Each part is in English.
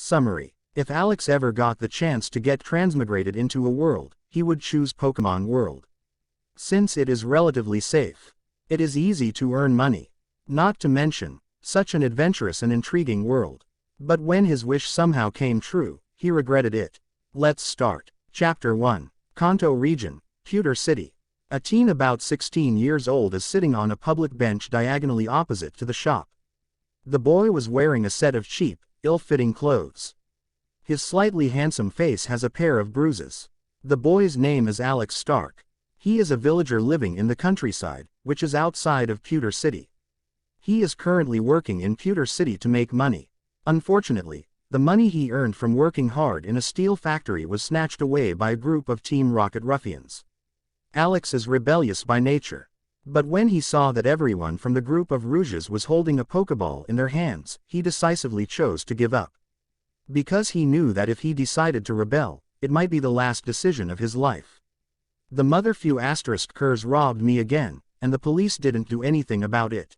Summary. If Alex ever got the chance to get transmigrated into a world, he would choose Pokemon World. Since it is relatively safe. It is easy to earn money. Not to mention, such an adventurous and intriguing world. But when his wish somehow came true, he regretted it. Let's start. Chapter 1. Kanto Region, Pewter City. A teen about 16 years old is sitting on a public bench diagonally opposite to the shop. The boy was wearing a set of cheap, ill-fitting clothes. His slightly handsome face has a pair of bruises. The boy's name is Alex Stark. He is a villager living in the countryside, which is outside of Pewter City. He is currently working in Pewter City to make money. Unfortunately, the money he earned from working hard in a steel factory was snatched away by a group of Team Rocket ruffians. Alex is rebellious by nature. But when he saw that everyone from the group of Rouges was holding a Pokeball in their hands, he decisively chose to give up. Because he knew that if he decided to rebel, it might be the last decision of his life. The mother few asterisk curs robbed me again, and the police didn't do anything about it.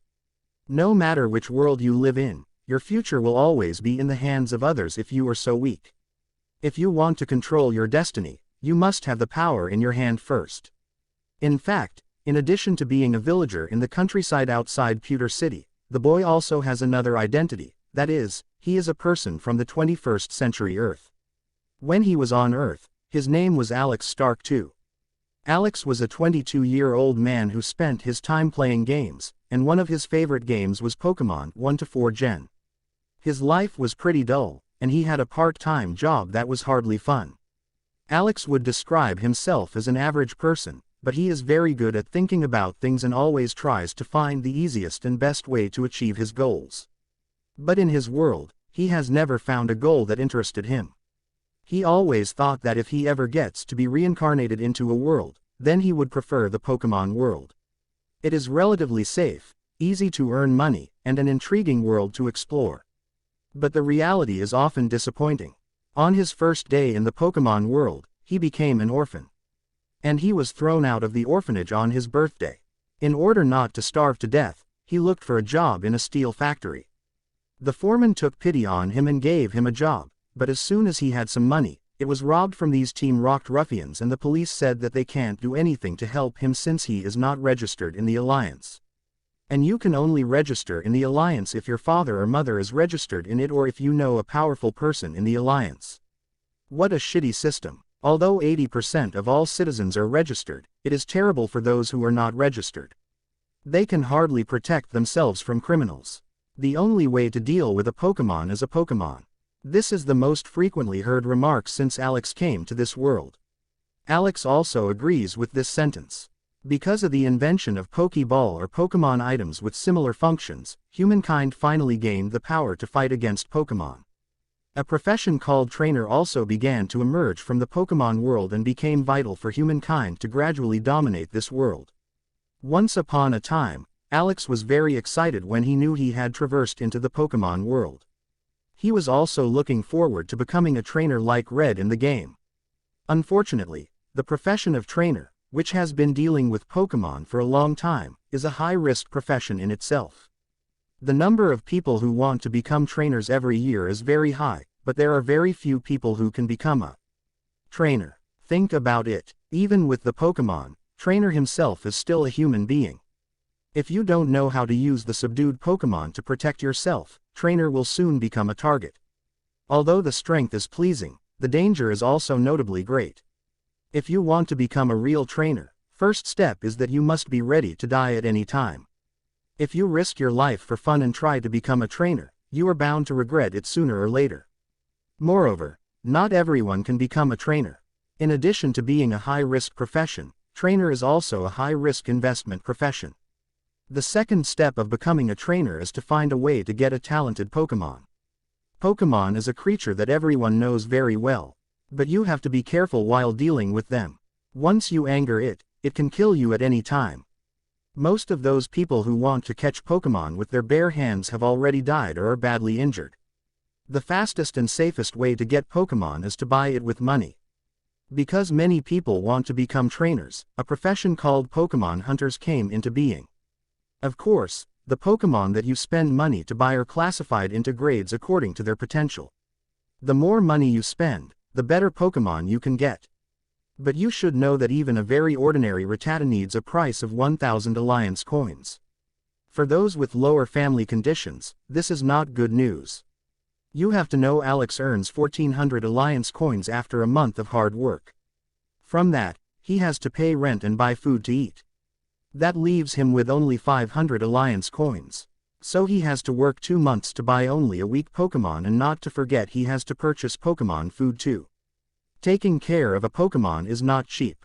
No matter which world you live in, your future will always be in the hands of others if you are so weak. If you want to control your destiny, you must have the power in your hand first. In fact, in addition to being a villager in the countryside outside Pewter City, the boy also has another identity, that is, he is a person from the 21st century Earth. When he was on Earth, his name was Alex Stark too. Alex was a 22-year-old man who spent his time playing games, and one of his favorite games was Pokemon 1 to 4 Gen. His life was pretty dull, and he had a part-time job that was hardly fun. Alex would describe himself as an average person, but he is very good at thinking about things and always tries to find the easiest and best way to achieve his goals. But in his world, he has never found a goal that interested him. He always thought that if he ever gets to be reincarnated into a world, then he would prefer the Pokemon world. It is relatively safe, easy to earn money, and an intriguing world to explore. But the reality is often disappointing. On his first day in the Pokemon world, he became an orphan. And he was thrown out of the orphanage on his birthday. In order not to starve to death, he looked for a job in a steel factory. The foreman took pity on him and gave him a job, but as soon as he had some money, it was robbed from these Team Rocket ruffians, and the police said that they can't do anything to help him since he is not registered in the Alliance. And you can only register in the Alliance if your father or mother is registered in it or if you know a powerful person in the Alliance. What a shitty system. Although 80% of all citizens are registered, it is terrible for those who are not registered. They can hardly protect themselves from criminals. The only way to deal with a Pokemon is a Pokemon. This is the most frequently heard remark since Alex came to this world. Alex also agrees with this sentence. Because of the invention of Pokeball or Pokemon items with similar functions, humankind finally gained the power to fight against Pokemon. A profession called trainer also began to emerge from the Pokemon world and became vital for humankind to gradually dominate this world. Once upon a time, Alex was very excited when he knew he had traversed into the Pokemon world. He was also looking forward to becoming a trainer like Red in the game. Unfortunately, the profession of trainer, which has been dealing with Pokemon for a long time, is a high-risk profession in itself. The number of people who want to become trainers every year is very high, but there are very few people who can become a trainer. Think about it. Even with the Pokemon, trainer himself is still a human being. If you don't know how to use the subdued Pokemon to protect yourself, trainer will soon become a target. Although the strength is pleasing, the danger is also notably great. If you want to become a real trainer, first step is that you must be ready to die at any time. If you risk your life for fun and try to become a trainer, you are bound to regret it sooner or later. Moreover, not everyone can become a trainer. In addition to being a high-risk profession, trainer is also a high-risk investment profession. The second step of becoming a trainer is to find a way to get a talented Pokemon. Pokemon is a creature that everyone knows very well, but you have to be careful while dealing with them. Once you anger it, it can kill you at any time. Most of those people who want to catch Pokemon with their bare hands have already died or are badly injured. The fastest and safest way to get Pokemon is to buy it with money. Because many people want to become trainers, a profession called Pokemon hunters came into being. Of course, the Pokemon that you spend money to buy are classified into grades according to their potential. The more money you spend, the better Pokemon you can get. But you should know that even a very ordinary Rattata needs a price of 1,000 Alliance coins. For those with lower family conditions, this is not good news. You have to know Alex earns 1,400 Alliance coins after a month of hard work. From that, he has to pay rent and buy food to eat. That leaves him with only 500 Alliance coins. So he has to work 2 months to buy only a weak Pokemon, and not to forget he has to purchase Pokemon food too. Taking care of a Pokemon is not cheap.